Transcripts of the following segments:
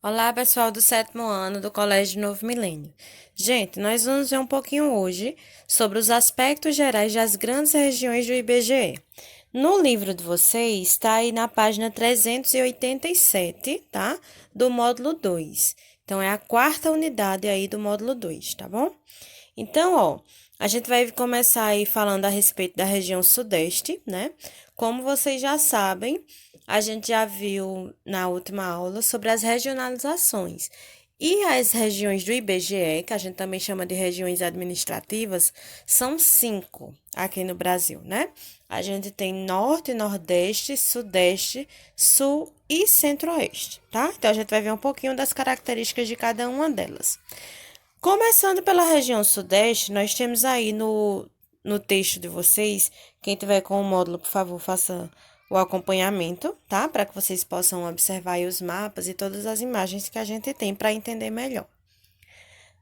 Olá, pessoal do sétimo ano do Colégio Novo Milênio. Gente, nós vamos ver um pouquinho hoje sobre os aspectos gerais das grandes regiões do IBGE. No livro de vocês, está aí na página 387, tá? Do módulo 2. Então, é a quarta unidade aí do módulo 2, tá bom? Então, ó, a gente vai começar aí falando a respeito da região sudeste, né? Como vocês já sabem, a gente já viu na última aula sobre as regionalizações. E as regiões do IBGE, que a gente também chama de regiões administrativas, são cinco aqui no Brasil, né? A gente tem Norte, Nordeste, Sudeste, Sul e Centro-Oeste, tá? Então, a gente vai ver um pouquinho das características de cada uma delas. Começando pela região Sudeste, nós temos aí no texto de vocês, quem tiver com o módulo, por favor, faça o acompanhamento, tá? Para que vocês possam observar aí os mapas e todas as imagens que a gente tem para entender melhor.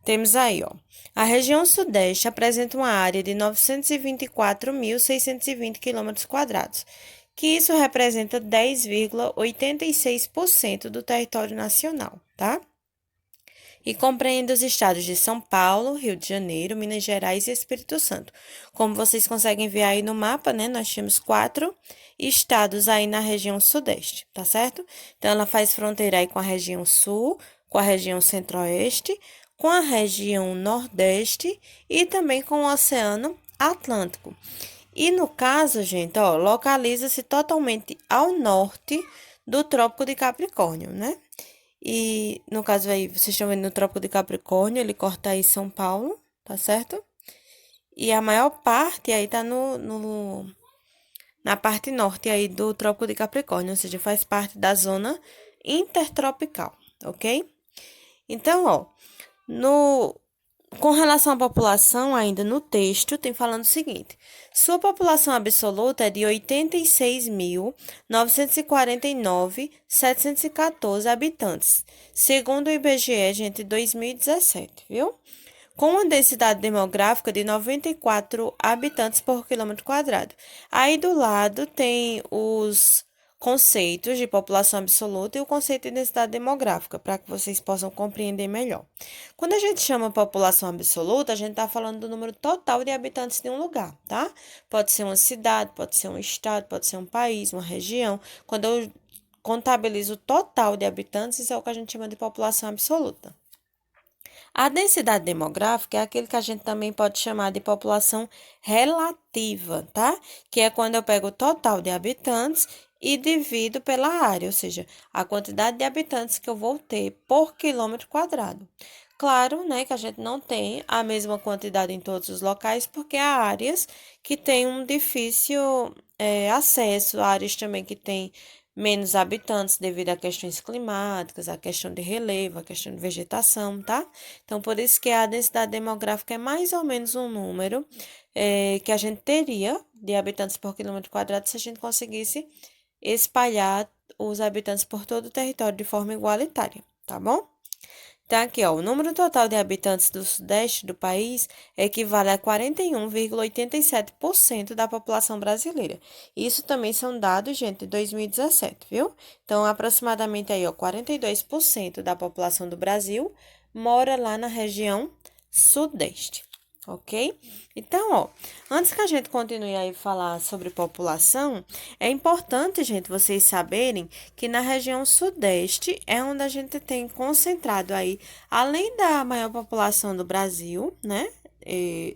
Temos aí, ó. A região Sudeste apresenta uma área de 924.620 quilômetros quadrados, que isso representa 10,86% do território nacional, tá? E compreende os estados de São Paulo, Rio de Janeiro, Minas Gerais e Espírito Santo. Como vocês conseguem ver aí no mapa, né, nós temos quatro estados aí na região Sudeste, tá certo? Então, ela faz fronteira aí com a região Sul, com a região Centro-Oeste, com a região Nordeste e também com o Oceano Atlântico. E no caso, gente, ó, localiza-se totalmente ao norte do Trópico de Capricórnio, né? E no caso aí, vocês estão vendo no Trópico de Capricórnio, ele corta aí São Paulo, tá certo? E a maior parte aí tá na parte norte aí do Trópico de Capricórnio, ou seja, faz parte da zona intertropical, ok? Então, ó, no, com relação à população, ainda no texto, tem falando o seguinte: sua população absoluta é de 86.949.714 habitantes, segundo o IBGE, gente, 2017, viu? Com uma densidade demográfica de 94 habitantes por quilômetro quadrado. Aí do lado tem os conceitos de população absoluta e o conceito de densidade demográfica, para que vocês possam compreender melhor. Quando a gente chama população absoluta, a gente está falando do número total de habitantes de um lugar, tá? Pode ser uma cidade, pode ser um estado, pode ser um país, uma região. Quando eu contabilizo o total de habitantes, isso é o que a gente chama de população absoluta. A densidade demográfica é aquele que a gente também pode chamar de população relativa, tá? Que é quando eu pego o total de habitantes e divido pela área, ou seja, a quantidade de habitantes que eu vou ter por quilômetro quadrado. Claro, né, que a gente não tem a mesma quantidade em todos os locais, porque há áreas que têm um difícil acesso, áreas também que têm menos habitantes devido a questões climáticas, a questão de relevo, a questão de vegetação, tá? Então, por isso que a densidade demográfica é mais ou menos um número que a gente teria de habitantes por quilômetro quadrado se a gente conseguisse espalhar os habitantes por todo o território de forma igualitária, tá bom? Então, aqui, ó, o número total de habitantes do sudeste do país equivale a 41,87% da população brasileira. Isso também são dados, gente, de 2017, viu? Então, aproximadamente aí, ó, 42% da população do Brasil mora lá na região sudeste. Ok? Então, ó, antes que a gente continue aí falar sobre população, é importante, gente, vocês saberem que na região sudeste é onde a gente tem concentrado aí, além da maior população do Brasil, né?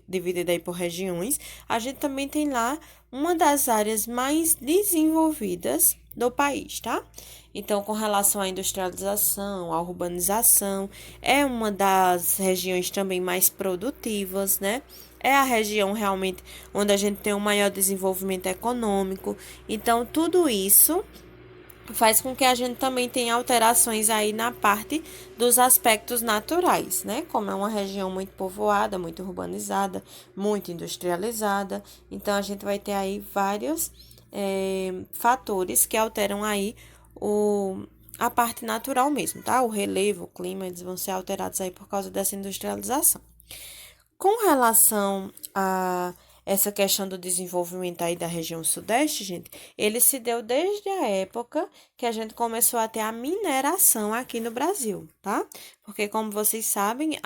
Dividida aí por regiões, a gente também tem lá uma das áreas mais desenvolvidas do país, tá? Então, com relação à industrialização, à urbanização, é uma das regiões também mais produtivas, né? É a região realmente onde a gente tem um maior desenvolvimento econômico. Então, tudo isso faz com que a gente também tenha alterações aí na parte dos aspectos naturais, né? Como é uma região muito povoada, muito urbanizada, muito industrializada, então a gente vai ter aí vários fatores que alteram aí a parte natural mesmo, tá? O relevo, o clima, eles vão ser alterados aí por causa dessa industrialização. Com relação a essa questão do desenvolvimento aí da região sudeste, gente, ele se deu desde a época que a gente começou a ter a mineração aqui no Brasil, tá? Porque, como vocês sabem,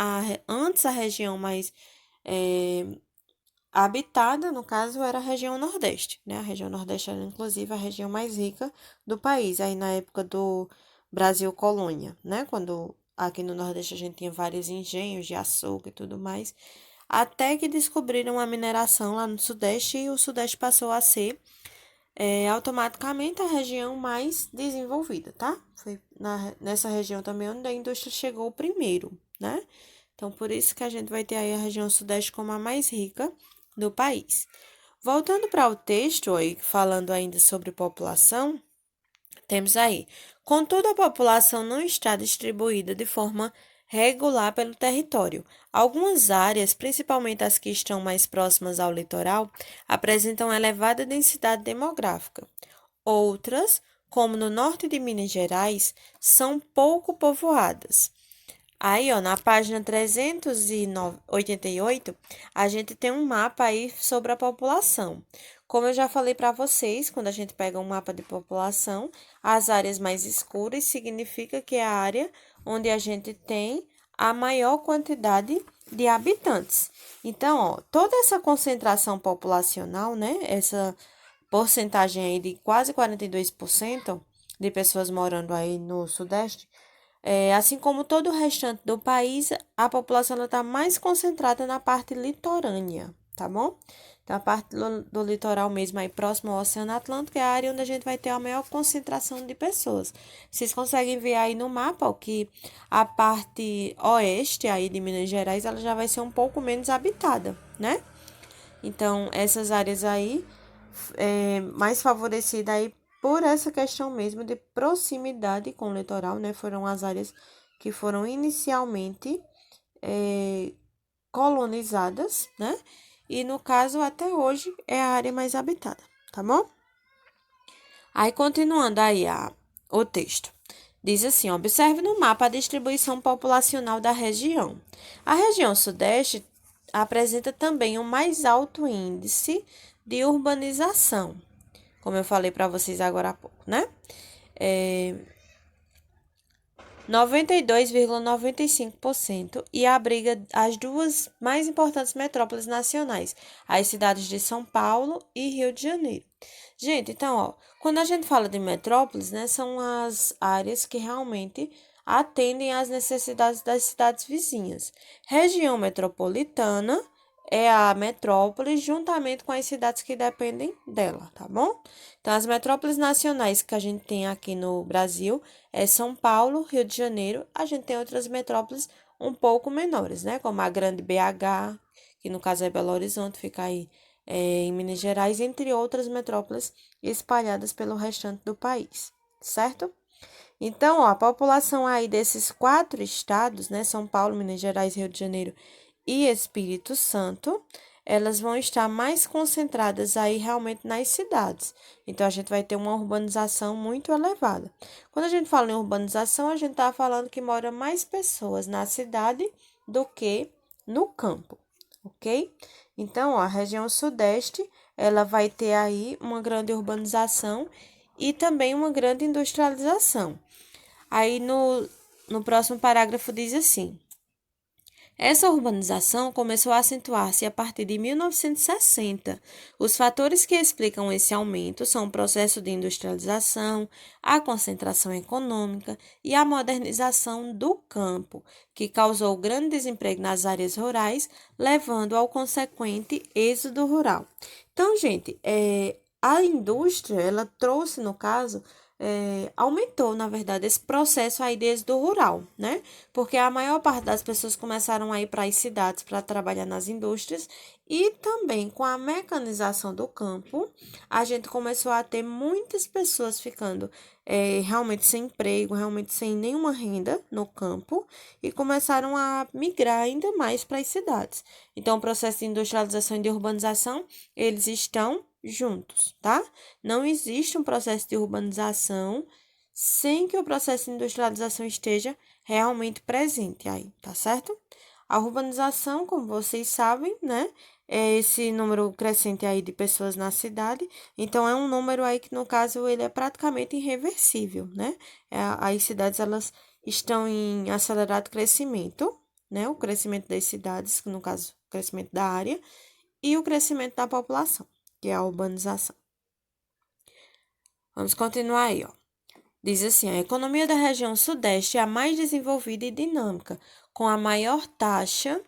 antes a região mais habitada, no caso, era a região Nordeste, né? A região Nordeste era, inclusive, a região mais rica do país, aí na época do Brasil colônia, né? Quando aqui no Nordeste a gente tinha vários engenhos de açúcar e tudo mais, até que descobriram a mineração lá no Sudeste e o Sudeste passou a ser automaticamente a região mais desenvolvida, tá? Foi nessa região também onde a indústria chegou primeiro, né? Então, por isso que a gente vai ter aí a região Sudeste como a mais rica do país. Voltando para o texto, aí, falando ainda sobre população, temos aí: contudo, a população não está distribuída de forma regular pelo território. Algumas áreas, principalmente as que estão mais próximas ao litoral, apresentam elevada densidade demográfica. Outras, como no norte de Minas Gerais, são pouco povoadas. Aí, ó, na página 388, a gente tem um mapa aí sobre a população. Como eu já falei para vocês, quando a gente pega um mapa de população, as áreas mais escuras significa que é a área onde a gente tem a maior quantidade de habitantes. Então, ó, toda essa concentração populacional, né, essa porcentagem aí de quase 42% de pessoas morando aí no Sudeste, assim como todo o restante do país, a população está mais concentrada na parte litorânea, tá bom? Então, a parte do litoral mesmo, aí próximo ao Oceano Atlântico, é a área onde a gente vai ter a maior concentração de pessoas. Vocês conseguem ver aí no mapa, ó, que a parte oeste aí de Minas Gerais, ela já vai ser um pouco menos habitada, né? Então, essas áreas aí, mais favorecidas aí por essa questão mesmo de proximidade com o litoral, né? Foram as áreas que foram inicialmente colonizadas, né? E no caso, até hoje, é a área mais habitada, tá bom? Aí, continuando aí o texto. Diz assim, observe no mapa a distribuição populacional da região. A região sudeste apresenta também o mais alto índice de urbanização, como eu falei para vocês agora há pouco, né? 92,95% e abriga as duas mais importantes metrópoles nacionais, as cidades de São Paulo e Rio de Janeiro. Gente, então, ó, quando a gente fala de metrópoles, né, são as áreas que realmente atendem às necessidades das cidades vizinhas. Região metropolitana é a metrópole juntamente com as cidades que dependem dela, tá bom? Então, as metrópoles nacionais que a gente tem aqui no Brasil é São Paulo, Rio de Janeiro. A gente tem outras metrópoles um pouco menores, né? Como a Grande BH, que no caso é Belo Horizonte, fica aí em Minas Gerais, entre outras metrópoles espalhadas pelo restante do país, certo? Então, ó, a população aí desses 4 estados, né? São Paulo, Minas Gerais, Rio de Janeiro e Espírito Santo, elas vão estar mais concentradas aí realmente nas cidades. Então, a gente vai ter uma urbanização muito elevada. Quando a gente fala em urbanização, a gente está falando que mora mais pessoas na cidade do que no campo, ok? Então, ó, a região sudeste, ela vai ter aí uma grande urbanização e também uma grande industrialização. Aí, no próximo parágrafo diz assim: essa urbanização começou a acentuar-se a partir de 1960. Os fatores que explicam esse aumento são o processo de industrialização, a concentração econômica e a modernização do campo, que causou grande desemprego nas áreas rurais, levando ao consequente êxodo rural. Então, gente, a indústria, ela trouxe, no caso, aumentou, na verdade, esse processo aí desde o rural, né? Porque a maior parte das pessoas começaram a ir para as cidades para trabalhar nas indústrias e também com a mecanização do campo, a gente começou a ter muitas pessoas ficando realmente sem emprego, realmente sem nenhuma renda no campo e começaram a migrar ainda mais para as cidades. Então, o processo de industrialização e de urbanização, eles estão juntos, tá? Não existe um processo de urbanização sem que o processo de industrialização esteja realmente presente aí, tá certo? A urbanização, como vocês sabem, né, esse número crescente aí de pessoas na cidade. Então, é um número aí que, no caso, ele é praticamente irreversível, né? As cidades, elas estão em acelerado crescimento, né? O crescimento das cidades, no caso, o crescimento da área, e o crescimento da população, que é a urbanização. Vamos continuar aí, ó. Diz assim, a economia da região sudeste é a mais desenvolvida e dinâmica, com a maior taxa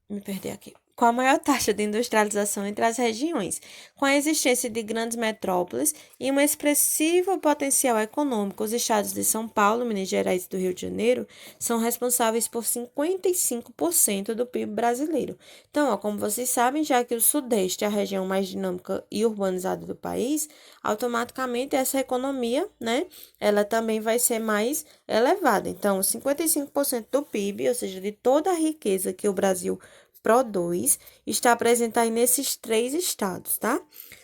me perdi aqui. Com a maior taxa de industrialização entre as regiões, com a existência de grandes metrópoles e um expressivo potencial econômico, os estados de São Paulo, Minas Gerais e do Rio de Janeiro são responsáveis por 55% do PIB brasileiro. Então, ó, como vocês sabem, já que o Sudeste é a região mais dinâmica e urbanizada do país, automaticamente essa economia, né, ela também vai ser mais elevada. Então, 55% do PIB, ou seja, de toda a riqueza que o Brasil produz, está presente aí nesses 3 estados, tá?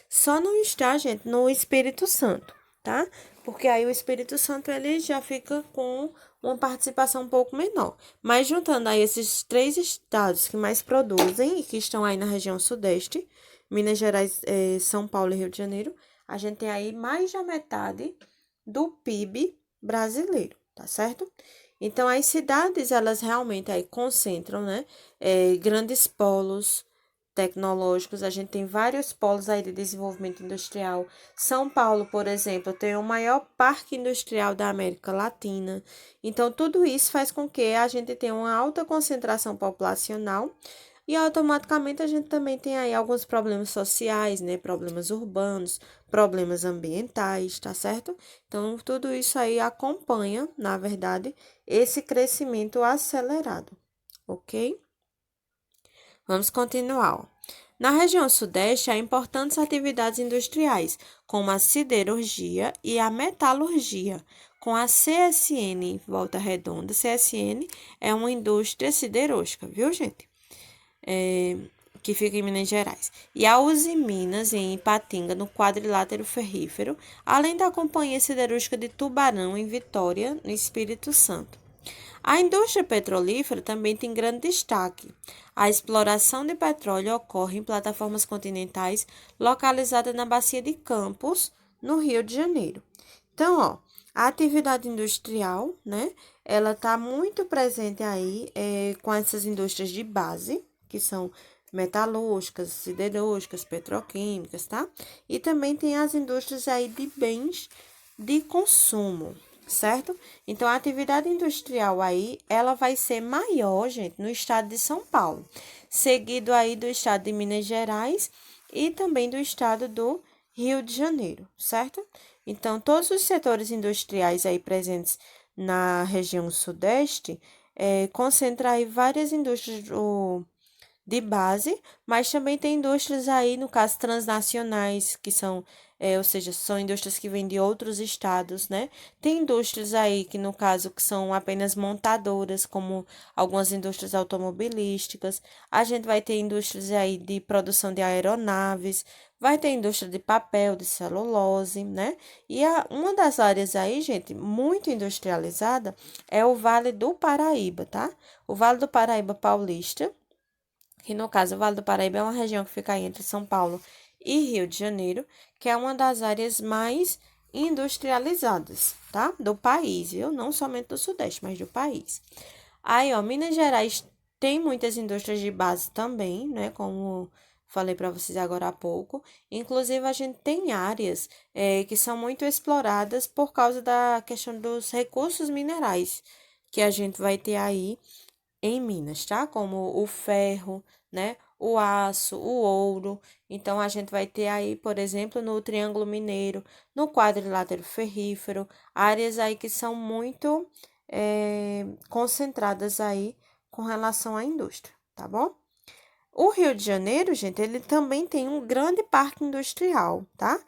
Só não está, gente, no Espírito Santo, tá? Porque aí o Espírito Santo, ele já fica com uma participação um pouco menor. Mas juntando aí esses 3 estados que mais produzem e que estão aí na região sudeste, Minas Gerais, São Paulo e Rio de Janeiro, a gente tem aí mais da metade do PIB brasileiro, tá certo? Então, as cidades, elas realmente aí concentram, né, grandes polos tecnológicos. A gente tem vários polos aí de desenvolvimento industrial. São Paulo, por exemplo, tem o maior parque industrial da América Latina. Então, tudo isso faz com que a gente tenha uma alta concentração populacional e automaticamente a gente também tem aí alguns problemas sociais, né? Problemas urbanos, problemas ambientais, tá certo? Então, tudo isso aí acompanha, na verdade, esse crescimento acelerado, ok? Vamos continuar. Ó. Na região sudeste, há importantes atividades industriais, como a siderurgia e a metalurgia, com a CSN Volta Redonda. CSN é uma indústria siderúrgica, viu, gente? Que fica em Minas Gerais, e a Uzi Minas, em Ipatinga, no quadrilátero ferrífero, além da Companhia Siderúrgica de Tubarão, em Vitória, no Espírito Santo. A indústria petrolífera também tem grande destaque. A exploração de petróleo ocorre em plataformas continentais localizadas na Bacia de Campos, no Rio de Janeiro. Então, ó, a atividade industrial, né, ela está muito presente aí com essas indústrias de base, que são metalúrgicas, siderúrgicas, petroquímicas, tá? E também tem as indústrias aí de bens de consumo, certo? Então, a atividade industrial aí, ela vai ser maior, gente, no estado de São Paulo, seguido aí do estado de Minas Gerais e também do estado do Rio de Janeiro, certo? Então, todos os setores industriais aí presentes na região sudeste concentram aí várias indústrias de base, mas também tem indústrias aí, no caso, transnacionais, que são, ou seja, são indústrias que vêm de outros estados, né? Tem indústrias aí que, no caso, que são apenas montadoras, como algumas indústrias automobilísticas. A gente vai ter indústrias aí de produção de aeronaves, vai ter indústria de papel, de celulose, né? E uma das áreas aí, gente, muito industrializada é o Vale do Paraíba, tá? O Vale do Paraíba Paulista, que no caso o Vale do Paraíba é uma região que fica aí entre São Paulo e Rio de Janeiro, que é uma das áreas mais industrializadas, tá? Do país, viu? Não somente do Sudeste, mas do país. Aí, ó, Minas Gerais tem muitas indústrias de base também, né? Como falei para vocês agora há pouco. Inclusive, a gente tem áreas que são muito exploradas por causa da questão dos recursos minerais que a gente vai ter aí em Minas, tá? Como o ferro, né? O aço, o ouro. Então, a gente vai ter aí, por exemplo, no Triângulo Mineiro, no quadrilátero ferrífero, áreas aí que são muito concentradas aí com relação à indústria, tá bom? O Rio de Janeiro, gente, ele também tem um grande parque industrial, tá?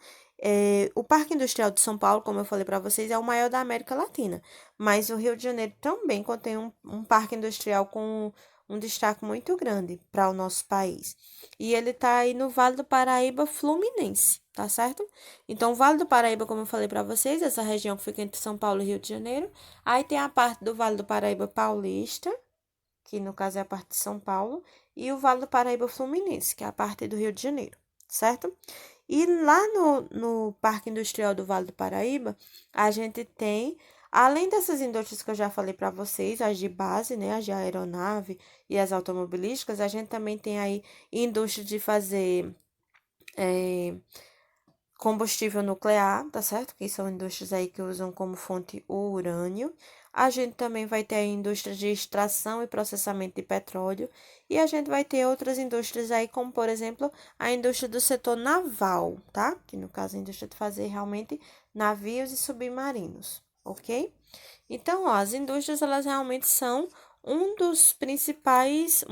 O Parque Industrial de São Paulo, como eu falei para vocês, é o maior da América Latina. Mas o Rio de Janeiro também contém um parque industrial com um destaque muito grande para o nosso país. E ele está aí no Vale do Paraíba Fluminense, tá certo? Então, o Vale do Paraíba, como eu falei para vocês, essa região que fica entre São Paulo e Rio de Janeiro. Aí tem a parte do Vale do Paraíba Paulista, que no caso é a parte de São Paulo, e o Vale do Paraíba Fluminense, que é a parte do Rio de Janeiro, certo? E lá no Parque Industrial do Vale do Paraíba, a gente tem, além dessas indústrias que eu já falei para vocês, as de base, né, as de aeronave e as automobilísticas, a gente também tem aí indústria de fazer combustível nuclear, tá certo? Que são indústrias aí que usam como fonte o urânio. A gente também vai ter a indústria de extração e processamento de petróleo. E a gente vai ter outras indústrias aí, como por exemplo, a indústria do setor naval, tá? Que no caso é a indústria de fazer realmente navios e submarinos, ok? Então, ó, as indústrias, elas realmente são uma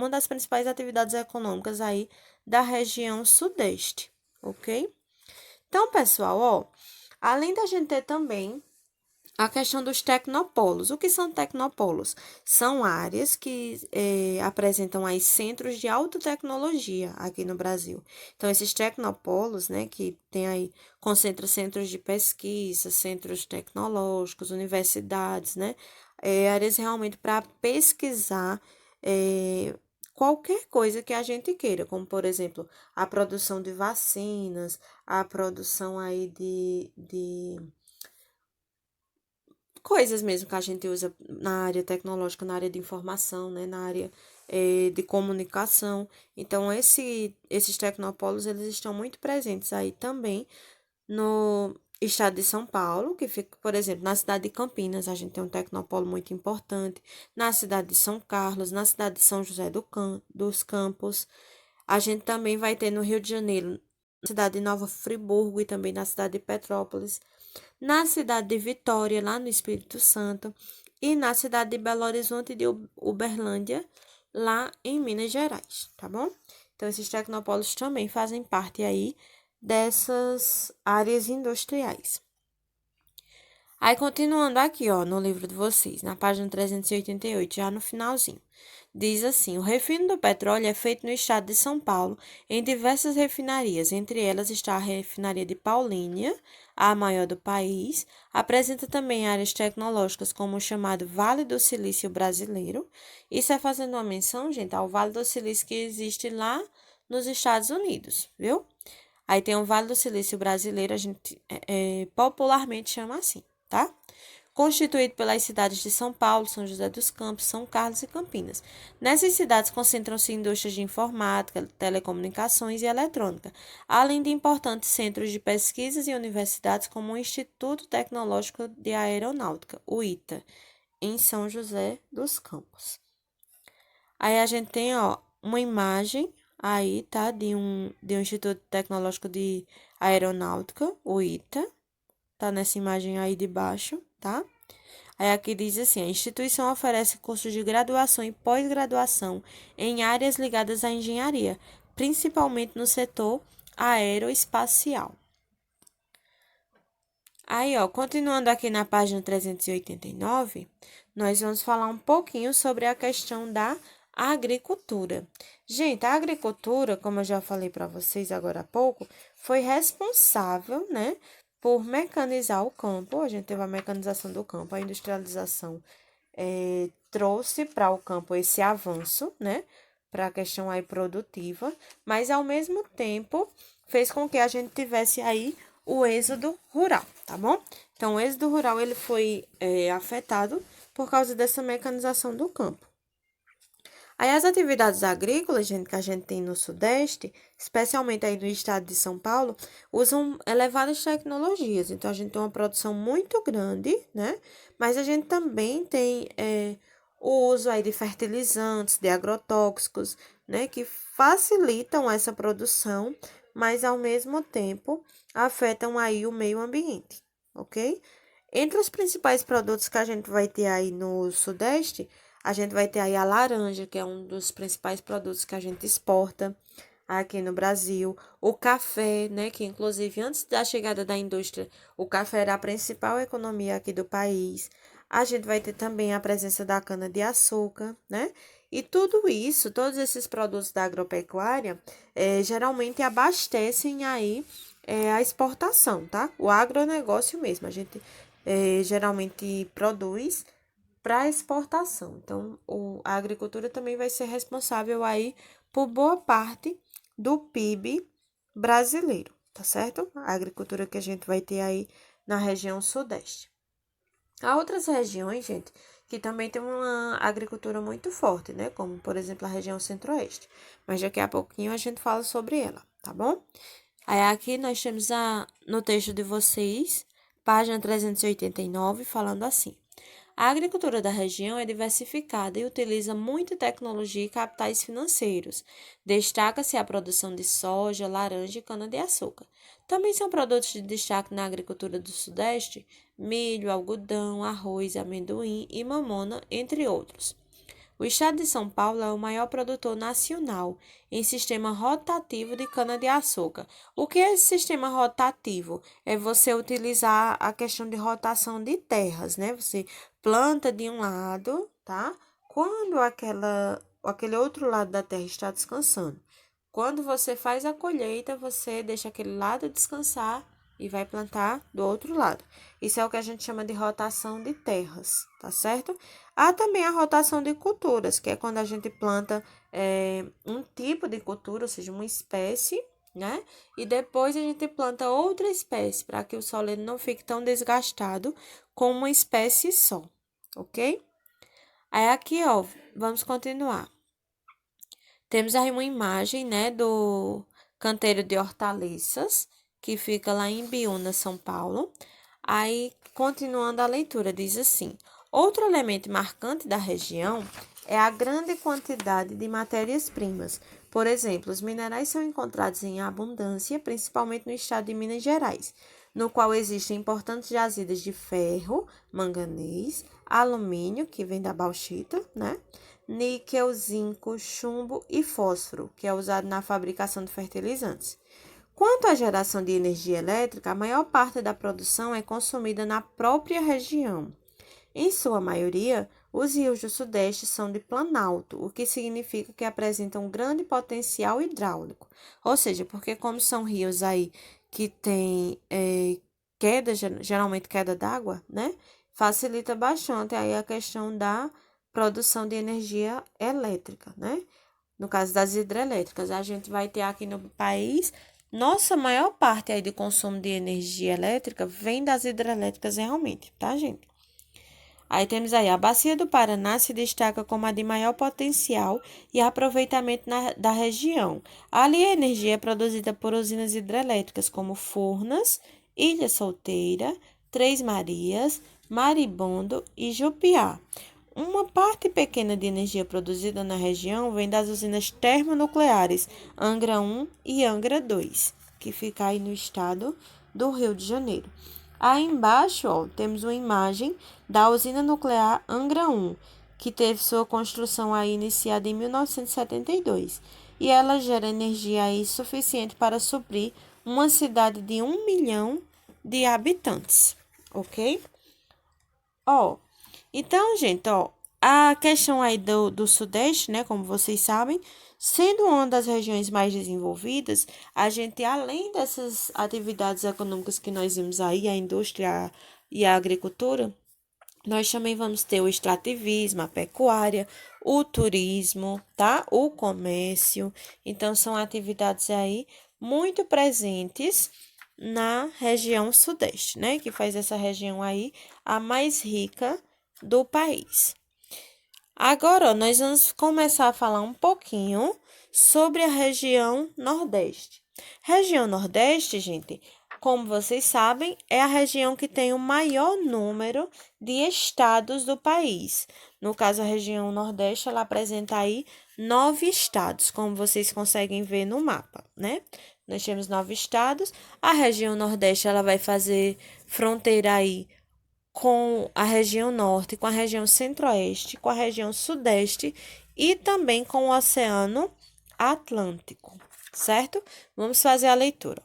das principais atividades econômicas aí da região sudeste, ok? Então, pessoal, ó, além da gente ter também a questão dos tecnopolos. O que são tecnopolos? São áreas que apresentam aí centros de alta tecnologia aqui no Brasil. Então, esses tecnopolos, né, que tem aí, concentra centros de pesquisa, centros tecnológicos, universidades, né, áreas realmente para pesquisar qualquer coisa que a gente queira, como, por exemplo, a produção de vacinas, a produção aí de coisas mesmo que a gente usa na área tecnológica, na área de informação, né, na área de comunicação. Então, esses tecnopolos, eles estão muito presentes aí também no estado de São Paulo, que fica, por exemplo, na cidade de Campinas, a gente tem um tecnopolo muito importante, na cidade de São Carlos, na cidade de São José dos Campos. A gente também vai ter no Rio de Janeiro, na cidade de Nova Friburgo e também na cidade de Petrópolis, na cidade de Vitória, lá no Espírito Santo, e na cidade de Belo Horizonte de Uberlândia, lá em Minas Gerais, tá bom? Então, esses tecnopolos também fazem parte aí dessas áreas industriais. Aí, continuando aqui, ó, no livro de vocês, na página 388, já no finalzinho. Diz assim: o refino do petróleo é feito no estado de São Paulo, em diversas refinarias. Entre elas está a refinaria de Paulínia, a maior do país. Apresenta também áreas tecnológicas, como o chamado Vale do Silício Brasileiro. Isso é fazendo uma menção, gente, ao Vale do Silício que existe lá nos Estados Unidos, viu? Aí tem o Vale do Silício Brasileiro, a gente popularmente chama assim, tá? Constituído pelas cidades de São Paulo, São José dos Campos, São Carlos e Campinas. Nessas cidades concentram-se indústrias de informática, telecomunicações e eletrônica, além de importantes centros de pesquisas e universidades como o Instituto Tecnológico de Aeronáutica, o ITA, em São José dos Campos. Aí a gente tem, ó, uma imagem aí, tá, de um Instituto Tecnológico de Aeronáutica, o ITA, tá nessa imagem aí de baixo, tá? Aí aqui diz assim: a instituição oferece cursos de graduação e pós-graduação em áreas ligadas à engenharia, principalmente no setor aeroespacial. Aí, ó, continuando aqui na página 389, nós vamos falar um pouquinho sobre a questão da agricultura. Gente, a agricultura, como eu já falei para vocês agora há pouco, foi responsável, né, por mecanizar o campo. A gente teve a mecanização do campo, a industrialização trouxe para o campo esse avanço, né, para a questão aí produtiva, mas ao mesmo tempo fez com que a gente tivesse aí o êxodo rural, tá bom? Então, o êxodo rural ele foi afetado por causa dessa mecanização do campo. Aí, as atividades agrícolas, gente, que a gente tem no Sudeste, especialmente aí no estado de São Paulo, usam elevadas tecnologias. Então, a gente tem uma produção muito grande, né? Mas a gente também tem o uso aí de fertilizantes, de agrotóxicos, né? Que facilitam essa produção, mas ao mesmo tempo afetam aí o meio ambiente, ok? Entre os principais produtos que a gente vai ter aí no Sudeste, a gente vai ter aí a laranja, que é um dos principais produtos que a gente exporta aqui no Brasil. O café, né, que inclusive antes da chegada da indústria, o café era a principal economia aqui do país. A gente vai ter também a presença da cana-de-açúcar, né? E tudo isso, todos esses produtos da agropecuária, geralmente abastecem aí a exportação, tá? O agronegócio mesmo, a gente geralmente produz para exportação. Então, a agricultura também vai ser responsável aí por boa parte do PIB brasileiro, tá certo? A agricultura que a gente vai ter aí na região sudeste. Há outras regiões, gente, que também tem uma agricultura muito forte, né? Como, por exemplo, a região centro-oeste. Mas daqui a pouquinho a gente fala sobre ela, tá bom? Aí aqui nós temos no texto de vocês, página 389, falando assim. A agricultura da região é diversificada e utiliza muita tecnologia e capitais financeiros. Destaca-se a produção de soja, laranja e cana-de-açúcar. Também são produtos de destaque na agricultura do Sudeste milho, algodão, arroz, amendoim e mamona, entre outros. O estado de São Paulo é o maior produtor nacional em sistema rotativo de cana-de-açúcar. O que é esse sistema rotativo? É você utilizar a questão de rotação de terras, né? Você planta de um lado, tá? Quando aquele outro lado da terra está descansando. Quando você faz a colheita, você deixa aquele lado descansar e vai plantar do outro lado. Isso é o que a gente chama de rotação de terras, tá certo? Há também a rotação de culturas, que é quando a gente planta um tipo de cultura, ou seja, uma espécie, né? E depois a gente planta outra espécie, para que o solo ele não fique tão desgastado com uma espécie só, ok? Aí aqui, ó, vamos continuar. Temos aí uma imagem, né, do canteiro de hortaliças, que fica lá em Biúna, São Paulo. Aí, continuando a leitura, diz assim: outro elemento marcante da região é a grande quantidade de matérias-primas. Por exemplo, os minerais são encontrados em abundância, principalmente no estado de Minas Gerais, no qual existem importantes jazidas de ferro, manganês, alumínio, que vem da bauxita, né? Níquel, zinco, chumbo e fósforo, que é usado na fabricação de fertilizantes. Quanto à geração de energia elétrica, a maior parte da produção é consumida na própria região. Em sua maioria, os rios do Sudeste são de planalto, o que significa que apresentam grande potencial hidráulico. Ou seja, porque como são rios aí que têm queda, geralmente queda d'água, né? Facilita bastante aí a questão da produção de energia elétrica, né? No caso das hidrelétricas, a gente vai ter aqui no país, nossa maior parte aí de consumo de energia elétrica vem das hidrelétricas realmente, tá, gente? Aí temos aí, a Bacia do Paraná se destaca como a de maior potencial e aproveitamento da região. Ali a energia é produzida por usinas hidrelétricas como Furnas, Ilha Solteira, Três Marias, Maribondo e Jupiá. Uma parte pequena de energia produzida na região vem das usinas termonucleares Angra 1 e Angra 2, que fica aí no estado do Rio de Janeiro. Aí embaixo, ó, temos uma imagem da usina nuclear Angra 1, que teve sua construção aí iniciada em 1972, e ela gera energia aí suficiente para suprir uma cidade de 1 milhão de habitantes, ok? Ó, então, gente, ó, a questão aí do Sudeste, né, como vocês sabem, sendo uma das regiões mais desenvolvidas, a gente, além dessas atividades econômicas que nós vimos aí, a indústria e a agricultura, nós também vamos ter o extrativismo, a pecuária, o turismo, tá? O comércio. Então, são atividades aí muito presentes na região Sudeste, né? Que faz essa região aí a mais rica do país. Agora, ó, nós vamos começar a falar um pouquinho sobre a região Nordeste. Região Nordeste, gente, como vocês sabem, é a região que tem o maior número de estados do país. No caso, a região Nordeste, ela apresenta aí 9 estados, como vocês conseguem ver no mapa, né? Nós temos 9 estados. A região Nordeste, ela vai fazer fronteira aí com a região norte, com a região centro-oeste, com a região sudeste e também com o Oceano Atlântico, certo? Vamos fazer a leitura.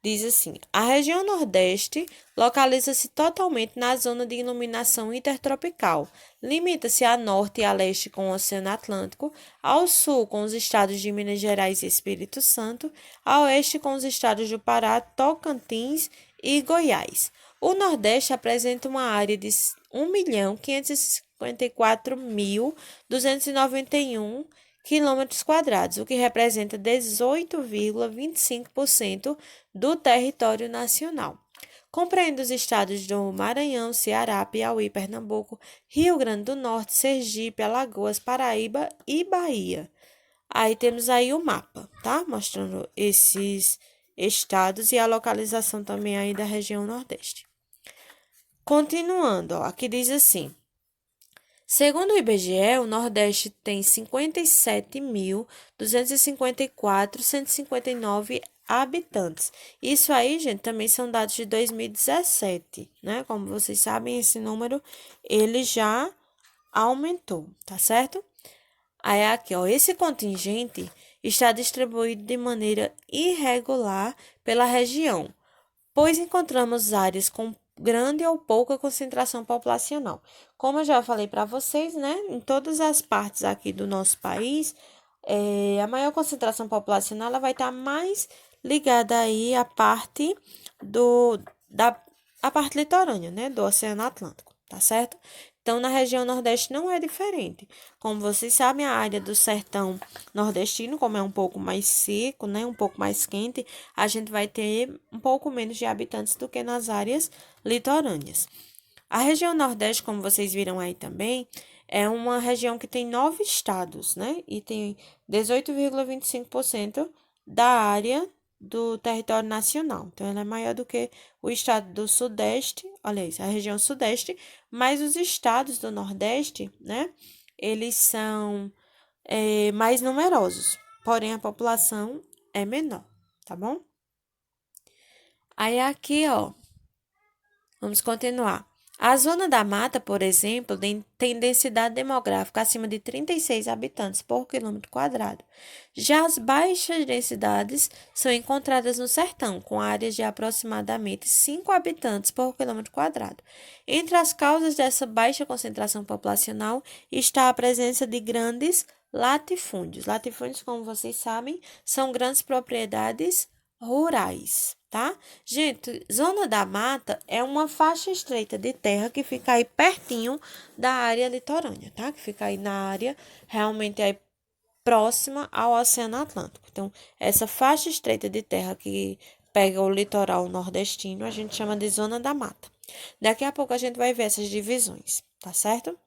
Diz assim: a região Nordeste localiza-se totalmente na zona de iluminação intertropical. Limita-se a norte e a leste com o Oceano Atlântico, ao sul com os estados de Minas Gerais e Espírito Santo, a oeste com os estados do Pará, Tocantins e Goiás. O Nordeste apresenta uma área de 1.550.000 254.291 quilômetros quadrados, o que representa 18,25% do território nacional. Compreende os estados do Maranhão, Ceará, Piauí, Pernambuco, Rio Grande do Norte, Sergipe, Alagoas, Paraíba e Bahia. Aí temos aí o mapa, tá? Mostrando esses estados e a localização também aí da região Nordeste. Continuando, ó, aqui diz assim: segundo o IBGE, o Nordeste tem 57.254.159 habitantes. Isso aí, gente, também são dados de 2017, né? Como vocês sabem, esse número ele já aumentou, tá certo? Aí aqui, ó, esse contingente está distribuído de maneira irregular pela região, pois encontramos áreas com grande ou pouca concentração populacional. Como eu já falei para vocês, né, em todas as partes aqui do nosso país, a maior concentração populacional ela vai estar mais ligada aí à parte a parte litorânea, né, do Oceano Atlântico, tá certo? Então, na região Nordeste não é diferente. Como vocês sabem, a área do sertão nordestino, como é um pouco mais seco, né, um pouco mais quente, a gente vai ter um pouco menos de habitantes do que nas áreas litorâneas. A região Nordeste, como vocês viram aí também, é uma região que tem 9 estados, né, e tem 18,25% da área do território nacional. Então, ela é maior do que o estado do Sudeste, olha isso, a região Sudeste, mas os estados do Nordeste, né, eles são mais numerosos, porém a população é menor, tá bom? Aí aqui, ó, vamos continuar. A zona da mata, por exemplo, tem densidade demográfica acima de 36 habitantes por quilômetro quadrado. Já as baixas densidades são encontradas no sertão, com áreas de aproximadamente 5 habitantes por quilômetro quadrado. Entre as causas dessa baixa concentração populacional está a presença de grandes latifúndios. Latifúndios, como vocês sabem, são grandes propriedades rurais, tá? Gente, zona da mata é uma faixa estreita de terra que fica aí pertinho da área litorânea, tá? Que fica aí na área realmente aí próxima ao Oceano Atlântico. Então, essa faixa estreita de terra que pega o litoral nordestino, a gente chama de zona da mata. Daqui a pouco a gente vai ver essas divisões, tá certo?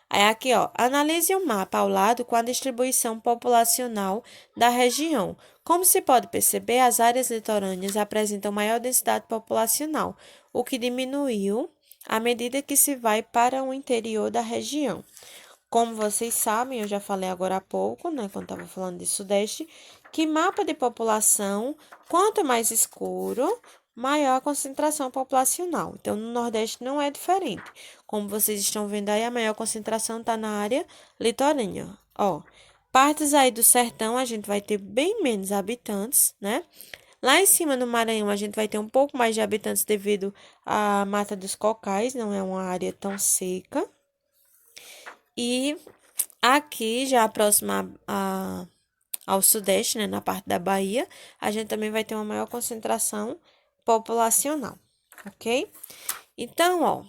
Aí aqui, ó, analise o mapa ao lado com a distribuição populacional da região. Como se pode perceber, as áreas litorâneas apresentam maior densidade populacional, o que diminuiu à medida que se vai para o interior da região. Como vocês sabem, eu já falei agora há pouco, né, quando estava falando de Sudeste, que mapa de população, quanto mais escuro, maior a concentração populacional. Então, no Nordeste não é diferente. Como vocês estão vendo aí, a maior concentração está na área litorânea. Ó, partes aí do sertão a gente vai ter bem menos habitantes, né? Lá em cima no Maranhão a gente vai ter um pouco mais de habitantes devido à Mata dos Cocais, não é uma área tão seca. E aqui, já próximo ao Sudeste, né, na parte da Bahia, a gente também vai ter uma maior concentração populacional, ok? Então, ó,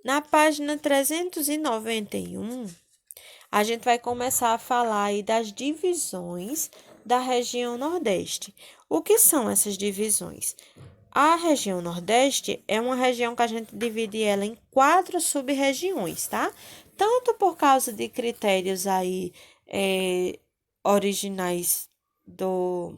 na página 391, a gente vai começar a falar aí das divisões da região Nordeste. O que são essas divisões? A região Nordeste é uma região que a gente divide ela em 4 sub-regiões, tá? Tanto por causa de critérios aí originais do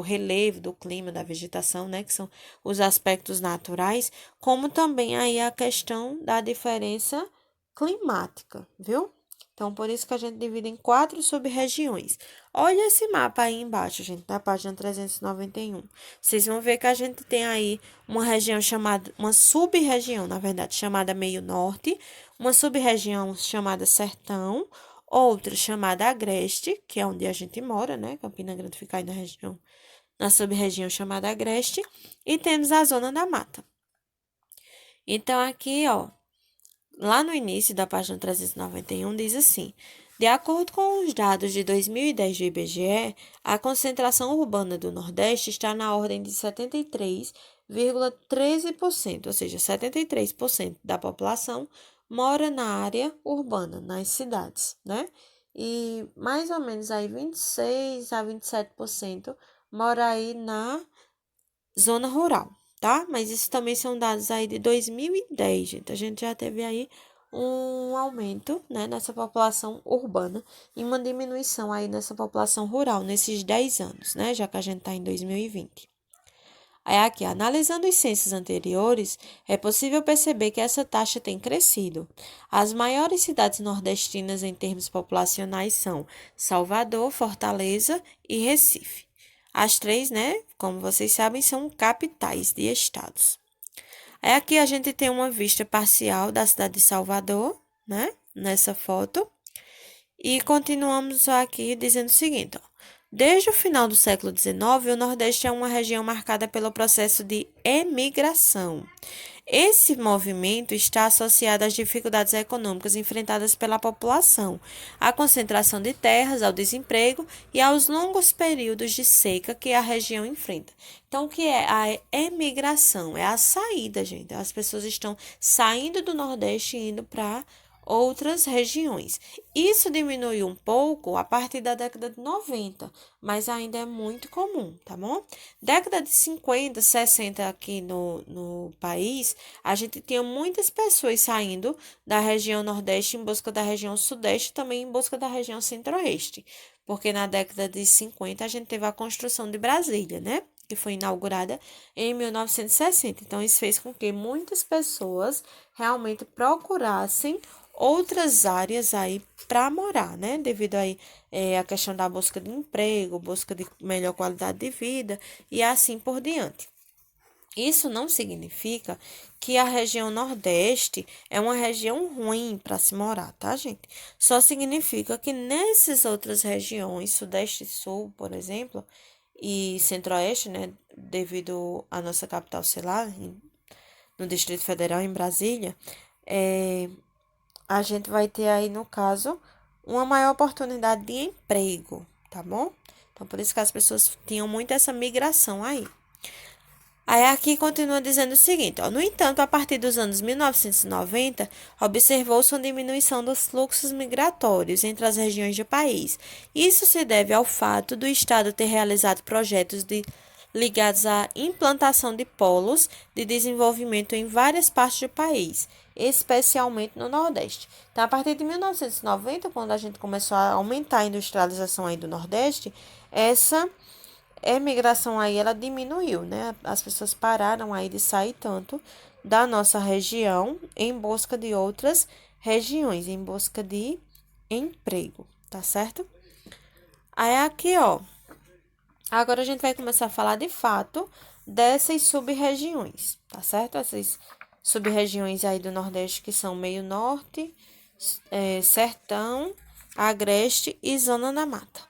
relevo, do clima, da vegetação, né, que são os aspectos naturais, como também aí a questão da diferença climática, viu? Então, por isso que a gente divide em 4 sub-regiões. Olha esse mapa aí embaixo, gente, na página 391. Vocês vão ver que a gente tem aí uma região chamada, uma sub-região, na verdade, chamada Meio Norte, uma sub-região chamada Sertão, outra chamada Agreste, que é onde a gente mora, né? Campina Grande fica aí na sub-região chamada Agreste, e temos a Zona da Mata. Então, aqui, ó, lá no início da página 391, diz assim: de acordo com os dados de 2010 do IBGE, a concentração urbana do Nordeste está na ordem de 73,13%, ou seja, 73% da população mora na área urbana, nas cidades, né? E mais ou menos aí 26 a 27% mora aí na zona rural, tá? Mas isso também são dados aí de 2010, gente. A gente já teve aí um aumento, né, nessa população urbana e uma diminuição aí nessa população rural nesses 10 anos, né, já que a gente está em 2020. Aí aqui, analisando os censos anteriores, é possível perceber que essa taxa tem crescido. As maiores cidades nordestinas em termos populacionais são Salvador, Fortaleza e Recife. As três, né, como vocês sabem, são capitais de estados. Aí aqui a gente tem uma vista parcial da cidade de Salvador, né, nessa foto. E continuamos aqui dizendo o seguinte, ó. Desde o final do século XIX, o Nordeste é uma região marcada pelo processo de emigração. Esse movimento está associado às dificuldades econômicas enfrentadas pela população, à concentração de terras, ao desemprego e aos longos períodos de seca que a região enfrenta. Então, o que é a emigração? É a saída, gente. As pessoas estão saindo do Nordeste e indo para outras regiões. Isso diminuiu um pouco a partir da década de 90, mas ainda é muito comum, tá bom? Década de 50, 60 aqui no país, a gente tinha muitas pessoas saindo da região Nordeste em busca da região Sudeste, também em busca da região Centro-Oeste, porque na década de 50 a gente teve a construção de Brasília, né? Que foi inaugurada em 1960. Então, isso fez com que muitas pessoas realmente procurassem outras áreas aí para morar, né? Devido aí a questão da busca de emprego, busca de melhor qualidade de vida e assim por diante. Isso não significa que a região Nordeste é uma região ruim para se morar, tá, gente? Só significa que nessas outras regiões, Sudeste e Sul, por exemplo, e Centro-Oeste, né, devido à nossa capital, sei lá, no Distrito Federal, em Brasília, a gente vai ter aí, no caso, uma maior oportunidade de emprego, tá bom? Então, por isso que as pessoas tinham muito essa migração aí. Aí aqui continua dizendo o seguinte, ó, no entanto, a partir dos anos 1990, observou-se uma diminuição dos fluxos migratórios entre as regiões do país. Isso se deve ao fato do Estado ter realizado projetos ligados à implantação de polos de desenvolvimento em várias partes do país, especialmente no Nordeste. Então, a partir de 1990, quando a gente começou a aumentar a industrialização aí do Nordeste, essa emigração aí ela diminuiu, né? As pessoas pararam aí de sair tanto da nossa região em busca de outras regiões, em busca de emprego, tá certo? Aí aqui, ó, agora a gente vai começar a falar de fato dessas sub-regiões, tá certo? Essas sub-regiões aí do Nordeste que são meio norte, sertão, agreste e zona da mata.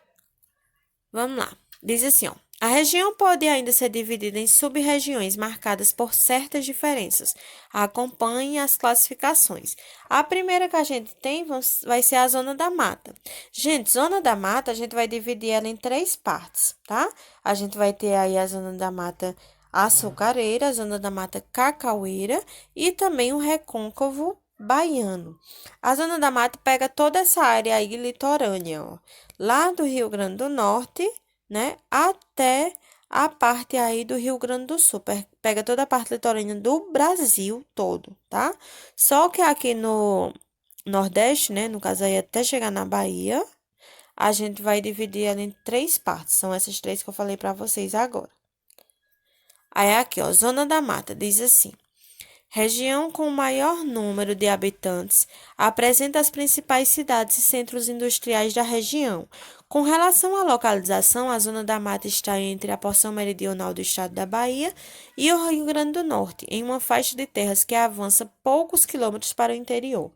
Vamos lá. Diz assim, ó. A região pode ainda ser dividida em sub-regiões marcadas por certas diferenças. Acompanhe as classificações. A primeira que a gente tem vai ser a zona da mata. Gente, zona da mata, a gente vai dividir ela em três partes, tá? A gente vai ter aí a zona da mata açucareira, a zona da mata cacaueira e também o recôncavo baiano. A zona da mata pega toda essa área aí litorânea, ó, lá do Rio Grande do Norte, né, até a parte aí do Rio Grande do Sul. Pega toda a parte litorânea do Brasil todo, tá? Só que aqui no Nordeste, né, no caso aí até chegar na Bahia, a gente vai dividir ela em três partes. São essas três que eu falei para vocês agora. Aí aqui, ó, Zona da Mata, diz assim: região com maior número de habitantes, apresenta as principais cidades e centros industriais da região. Com relação à localização, a Zona da Mata está entre a porção meridional do estado da Bahia e o Rio Grande do Norte, em uma faixa de terras que avança poucos quilômetros para o interior.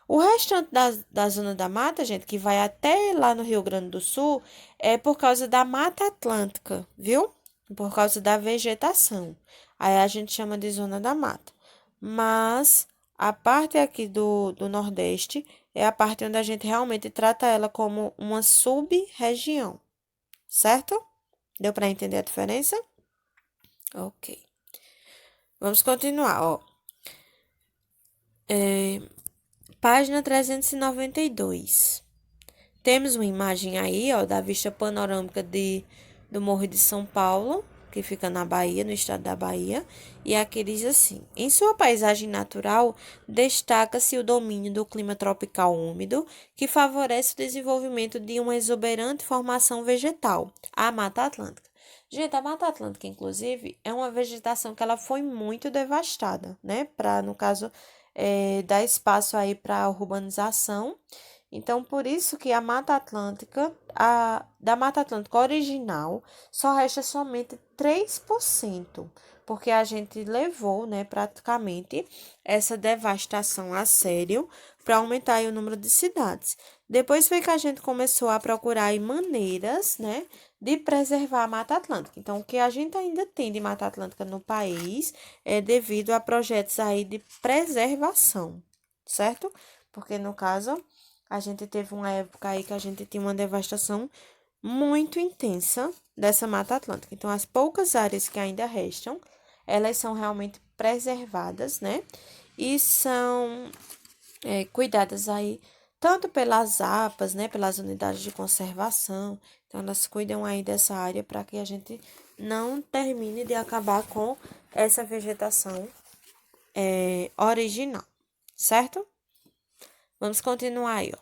O restante da Zona da Mata, gente, que vai até lá no Rio Grande do Sul, é por causa da Mata Atlântica, viu? Por causa da vegetação. Aí a gente chama de Zona da Mata. Mas a parte aqui do Nordeste é a parte onde a gente realmente trata ela como uma sub-região, certo? Deu para entender a diferença? Ok. Vamos continuar, ó. Página 392. Temos uma imagem aí, ó, da vista panorâmica do Morro de São Paulo, que fica na Bahia, no estado da Bahia. E aqui diz assim: em sua paisagem natural, destaca-se o domínio do clima tropical úmido, que favorece o desenvolvimento de uma exuberante formação vegetal, a Mata Atlântica. Gente, a Mata Atlântica, inclusive, é uma vegetação que ela foi muito devastada, né? Para, no caso, dar espaço aí para a urbanização. Então, por isso que a Mata Atlântica, da Mata Atlântica original, só resta somente 3%, porque a gente levou, né, praticamente essa devastação a sério para aumentar aí o número de cidades. Depois foi que a gente começou a procurar aí maneiras, né, de preservar a Mata Atlântica. Então, o que a gente ainda tem de Mata Atlântica no país é devido a projetos aí de preservação, certo? Porque, no caso, a gente teve uma época aí que a gente tinha uma devastação muito intensa dessa Mata Atlântica. Então, as poucas áreas que ainda restam, elas são realmente preservadas, né? E são cuidadas aí tanto pelas APAs, né? Pelas unidades de conservação. Então, elas cuidam aí dessa área para que a gente não termine de acabar com essa vegetação original, certo? Vamos continuar aí, ó.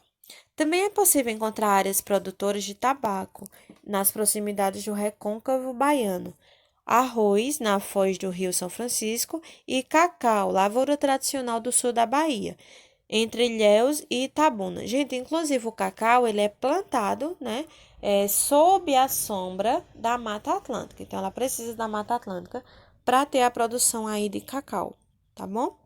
Também é possível encontrar áreas produtoras de tabaco nas proximidades do Recôncavo Baiano, arroz na foz do Rio São Francisco e cacau, lavoura tradicional do sul da Bahia, entre Ilhéus e Itabuna. Gente, inclusive o cacau, ele é plantado, né, sob a sombra da Mata Atlântica. Então, ela precisa da Mata Atlântica para ter a produção aí de cacau, tá bom?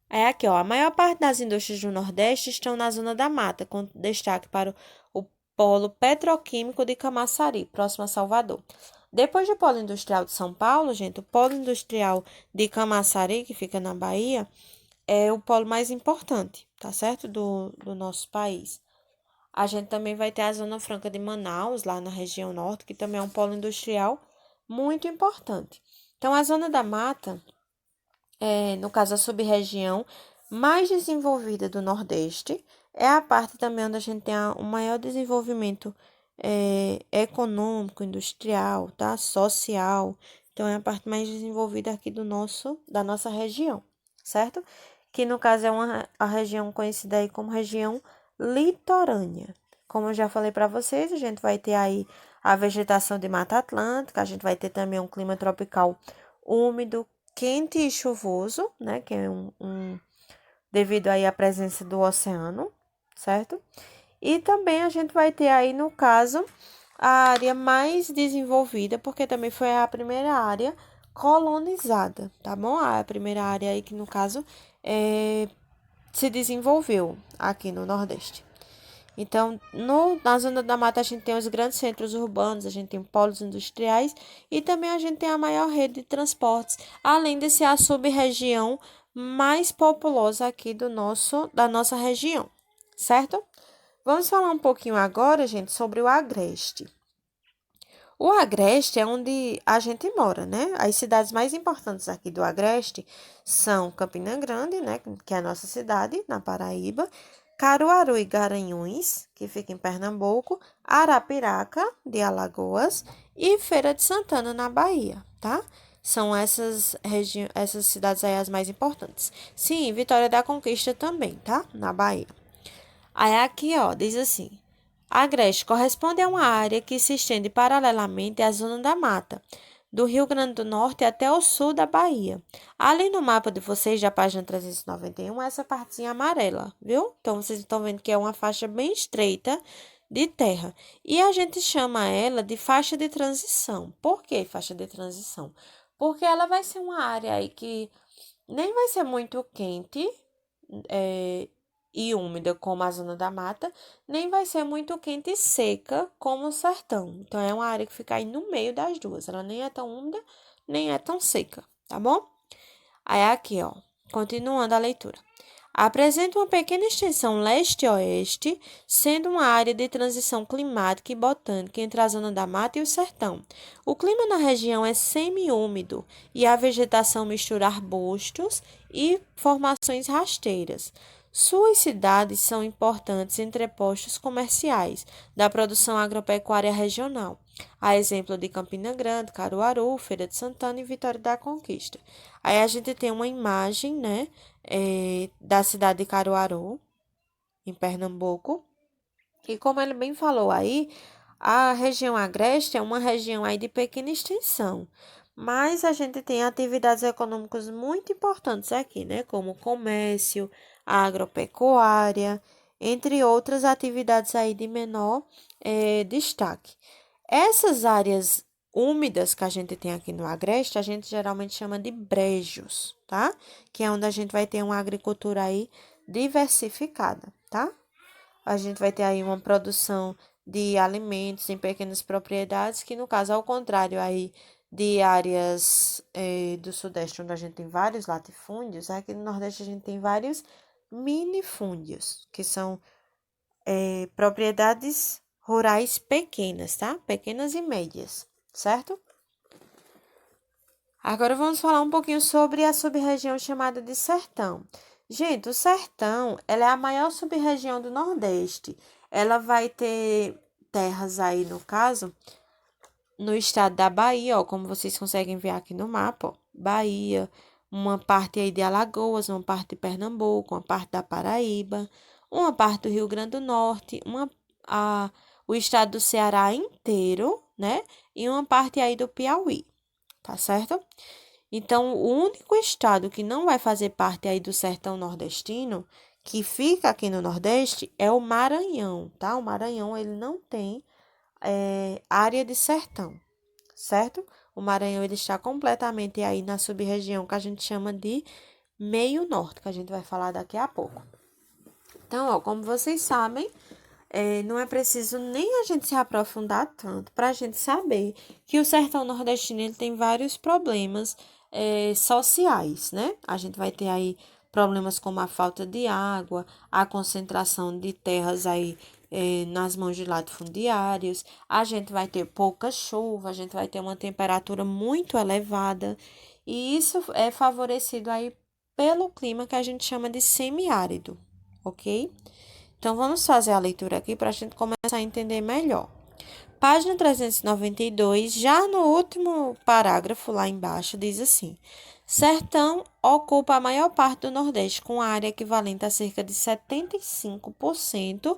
É aqui, ó, a maior parte das indústrias do Nordeste estão na zona da mata, com destaque para o polo petroquímico de Camaçari, próximo a Salvador. Depois do polo industrial de São Paulo, gente, o polo industrial de Camaçari, que fica na Bahia, é o polo mais importante, tá certo? Do nosso país. A gente também vai ter a Zona Franca de Manaus, lá na região norte, que também é um polo industrial muito importante. Então, a zona da mata no caso, a sub-região mais desenvolvida do Nordeste, é a parte também onde a gente tem o maior desenvolvimento econômico, industrial, tá? Social. Então, é a parte mais desenvolvida aqui da nossa região, certo? Que no caso é a região conhecida aí como região litorânea. Como eu já falei para vocês, a gente vai ter aí a vegetação de Mata Atlântica, a gente vai ter também um clima tropical úmido, quente e chuvoso, né? Que é devido aí à presença do oceano, certo? E também a gente vai ter aí, no caso, a área mais desenvolvida, porque também foi a primeira área colonizada, tá bom? A primeira área aí que, no caso, se desenvolveu aqui no Nordeste. Então, na zona da mata, a gente tem os grandes centros urbanos, a gente tem polos industriais e também a gente tem a maior rede de transportes, além de ser a sub-região mais populosa aqui da nossa região, certo? Vamos falar um pouquinho agora, gente, sobre o Agreste. O Agreste é onde a gente mora, né? As cidades mais importantes aqui do Agreste são Campina Grande, né, que é a nossa cidade, na Paraíba, Caruaru e Garanhuns, que fica em Pernambuco, Arapiraca, de Alagoas, e Feira de Santana, na Bahia, tá? São essas cidades aí as mais importantes. Sim, Vitória da Conquista também, tá? Na Bahia. Aí aqui, ó, diz assim: Agreste corresponde a uma área que se estende paralelamente à zona da mata, do Rio Grande do Norte até o sul da Bahia. Ali no mapa de vocês, da página 391, essa partezinha amarela, viu? Então, vocês estão vendo que é uma faixa bem estreita de terra. E a gente chama ela de faixa de transição. Por que faixa de transição? Porque ela vai ser uma área aí que nem vai ser muito quente, e úmida como a zona da mata, nem vai ser muito quente e seca como o sertão. Então, é uma área que fica aí no meio das duas. Ela nem é tão úmida, nem é tão seca, tá bom? Aí, aqui, ó, continuando a leitura. Apresenta uma pequena extensão leste-oeste, sendo uma área de transição climática e botânica entre a zona da mata e o sertão. O clima na região é semiúmido e a vegetação mistura arbustos e formações rasteiras. Suas cidades são importantes entrepostos comerciais da produção agropecuária regional, a exemplo de Campina Grande, Caruaru, Feira de Santana e Vitória da Conquista. Aí a gente tem uma imagem, né, da cidade de Caruaru, em Pernambuco. E como ele bem falou aí, a região agreste é uma região aí de pequena extensão, mas a gente tem atividades econômicas muito importantes aqui, né? Como comércio, agropecuária, entre outras atividades aí de menor destaque. Essas áreas úmidas que a gente tem aqui no agreste, a gente geralmente chama de brejos, tá? Que é onde a gente vai ter uma agricultura aí diversificada, tá? A gente vai ter aí uma produção de alimentos em pequenas propriedades, que no caso, ao contrário aí de áreas do Sudeste, onde a gente tem vários latifúndios, aqui no Nordeste a gente tem vários minifúndios, que são propriedades rurais pequenas, tá? Pequenas e médias, certo? Agora vamos falar um pouquinho sobre a sub-região chamada de sertão. Gente, o sertão, ela é a maior sub-região do Nordeste. Ela vai ter terras aí, no caso, no estado da Bahia, ó, como vocês conseguem ver aqui no mapa, ó, Bahia, uma parte aí de Alagoas, uma parte de Pernambuco, uma parte da Paraíba, uma parte do Rio Grande do Norte, o estado do Ceará inteiro, né? E uma parte aí do Piauí, tá certo? Então, o único estado que não vai fazer parte aí do sertão nordestino, que fica aqui no Nordeste, é o Maranhão, tá? O Maranhão, ele não tem área de sertão, certo? O Maranhão, ele está completamente aí na sub-região que a gente chama de meio norte, que a gente vai falar daqui a pouco. Então, ó, como vocês sabem, não é preciso nem a gente se aprofundar tanto para a gente saber que o sertão nordestino ele tem vários problemas sociais, né? A gente vai ter aí problemas como a falta de água, a concentração de terras aí nas mãos de latifundiários, a gente vai ter pouca chuva, a gente vai ter uma temperatura muito elevada, e isso é favorecido aí pelo clima que a gente chama de semiárido, ok? Então, vamos fazer a leitura aqui para a gente começar a entender melhor. Página 392, já no último parágrafo lá embaixo, diz assim: Sertão ocupa a maior parte do Nordeste, com área equivalente a cerca de 75%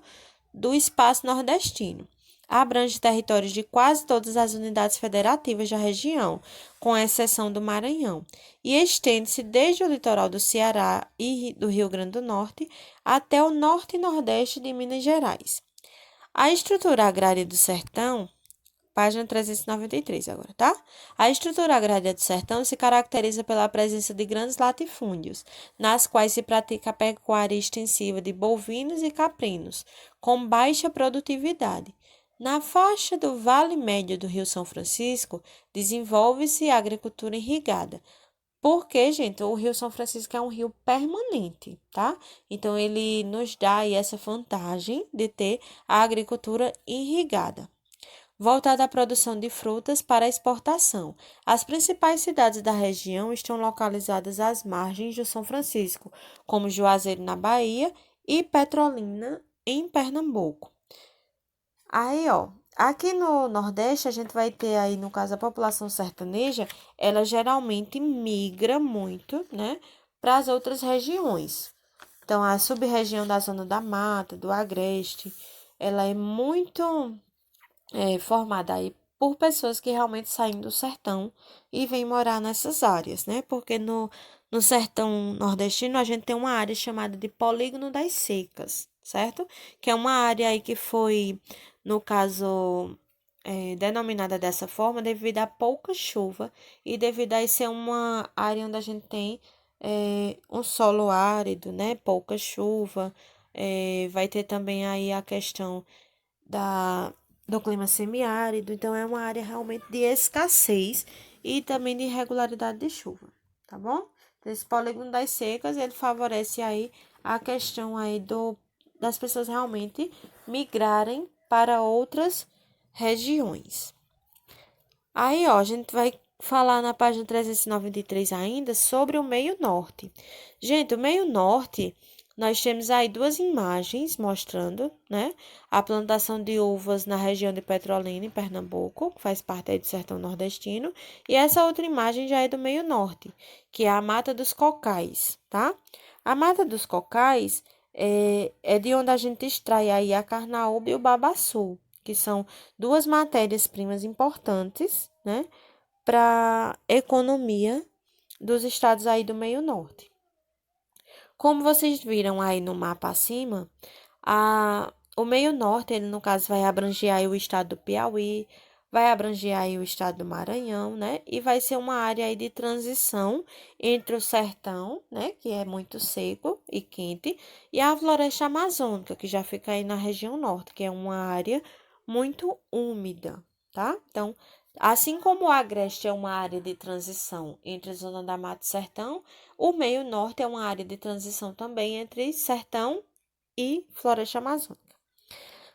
do espaço nordestino. Abrange territórios de quase todas as unidades federativas da região, com exceção do Maranhão, e estende-se desde o litoral do Ceará e do Rio Grande do Norte até o norte e nordeste de Minas Gerais. A estrutura agrária do sertão, página 393 agora, tá? A estrutura agrária do sertão se caracteriza pela presença de grandes latifúndios, nas quais se pratica a pecuária extensiva de bovinos e caprinos, com baixa produtividade. Na faixa do Vale Médio do Rio São Francisco, desenvolve-se a agricultura irrigada. Porque, gente, o Rio São Francisco é um rio permanente, tá? Então, ele nos dá aí essa vantagem de ter a agricultura irrigada, voltada à produção de frutas para exportação. As principais cidades da região estão localizadas às margens do São Francisco, como Juazeiro, na Bahia, e Petrolina, em Pernambuco. Aí, ó, aqui no Nordeste, a gente vai ter aí, no caso, a população sertaneja, ela geralmente migra muito, né, para as outras regiões. Então, a sub-região da Zona da Mata, do Agreste, ela é muito formada aí por pessoas que realmente saem do sertão e vêm morar nessas áreas, né? Porque no sertão nordestino a gente tem uma área chamada de Polígono das Secas, certo? Que é uma área aí que foi, no caso, denominada dessa forma devido a pouca chuva e devido a ser uma área onde a gente tem um solo árido, né? Pouca chuva. Vai ter também aí a questão da, do clima semiárido, então é uma área realmente de escassez e também de irregularidade de chuva, tá bom? Então, esse polígono das secas, ele favorece aí a questão aí das pessoas realmente migrarem para outras regiões. Aí, ó, a gente vai falar na página 393 ainda sobre o meio norte. Gente, o meio norte Nós temos aí duas imagens mostrando, né, a plantação de uvas na região de Petrolina, em Pernambuco, que faz parte aí do sertão nordestino, e essa outra imagem já é do meio norte, que é a Mata dos Cocais, tá? A Mata dos Cocais é de onde a gente extrai aí a carnaúba e o babaçu, que são duas matérias-primas importantes, né, para a economia dos estados aí do meio norte. Como vocês viram aí no mapa acima, o meio norte, ele no caso vai abranger aí o estado do Piauí, vai abranger aí o estado do Maranhão, né? E vai ser uma área aí de transição entre o sertão, né? Que é muito seco e quente, e a floresta amazônica, que já fica aí na região norte, que é uma área muito úmida, tá? Então, assim como o Agreste é uma área de transição entre a Zona da Mata e Sertão, o meio norte é uma área de transição também entre sertão e floresta amazônica.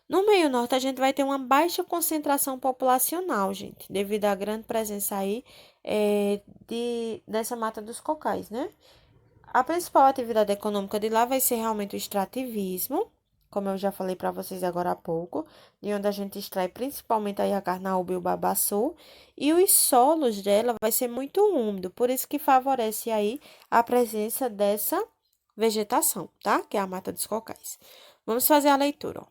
No meio norte, a gente vai ter uma baixa concentração populacional, gente, devido à grande presença aí dessa mata dos cocais, né? A principal atividade econômica de lá vai ser realmente o extrativismo, como eu já falei para vocês agora há pouco, de onde a gente extrai principalmente aí a carnaúba e o babaçu, e os solos dela vai ser muito úmido, por isso que favorece aí a presença dessa vegetação, tá? Que é a mata dos cocais. Vamos fazer a leitura, ó.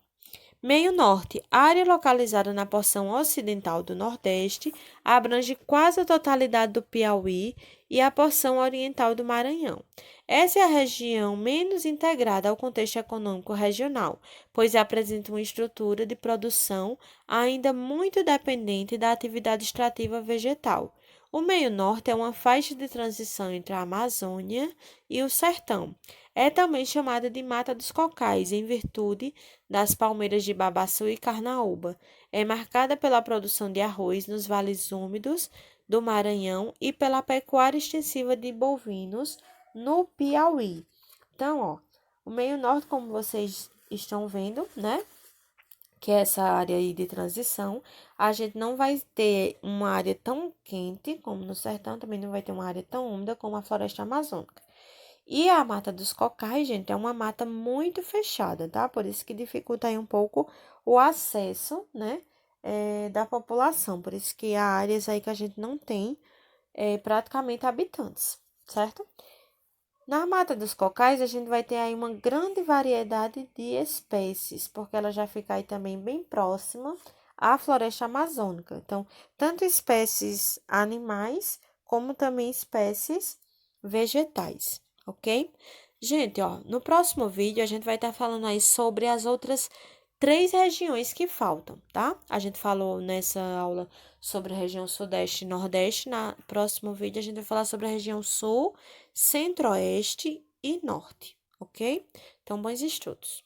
Meio Norte, área localizada na porção ocidental do Nordeste, abrange quase a totalidade do Piauí e a porção oriental do Maranhão. Essa é a região menos integrada ao contexto econômico regional, pois apresenta uma estrutura de produção ainda muito dependente da atividade extrativa vegetal. O Meio Norte é uma faixa de transição entre a Amazônia e o Sertão. É também chamada de Mata dos Cocais, em virtude das palmeiras de babaçu e carnaúba. É marcada pela produção de arroz nos vales úmidos do Maranhão e pela pecuária extensiva de bovinos no Piauí. Então, ó, o meio norte, como vocês estão vendo, né? Que é essa área aí de transição, a gente não vai ter uma área tão quente como no sertão, também não vai ter uma área tão úmida como a floresta amazônica. E a mata dos cocais, gente, é uma mata muito fechada, tá? Por isso que dificulta aí um pouco o acesso, né, da população. Por isso que há áreas aí que a gente não tem praticamente habitantes, certo? Na mata dos cocais, a gente vai ter aí uma grande variedade de espécies, porque ela já fica aí também bem próxima à floresta amazônica. Então, tanto espécies animais, como também espécies vegetais, ok? Gente, ó, no próximo vídeo a gente vai estar falando aí sobre as outras três regiões que faltam, tá? A gente falou nessa aula sobre a região Sudeste e Nordeste. No próximo vídeo a gente vai falar sobre a região Sul, Centro-Oeste e Norte, ok? Então, bons estudos!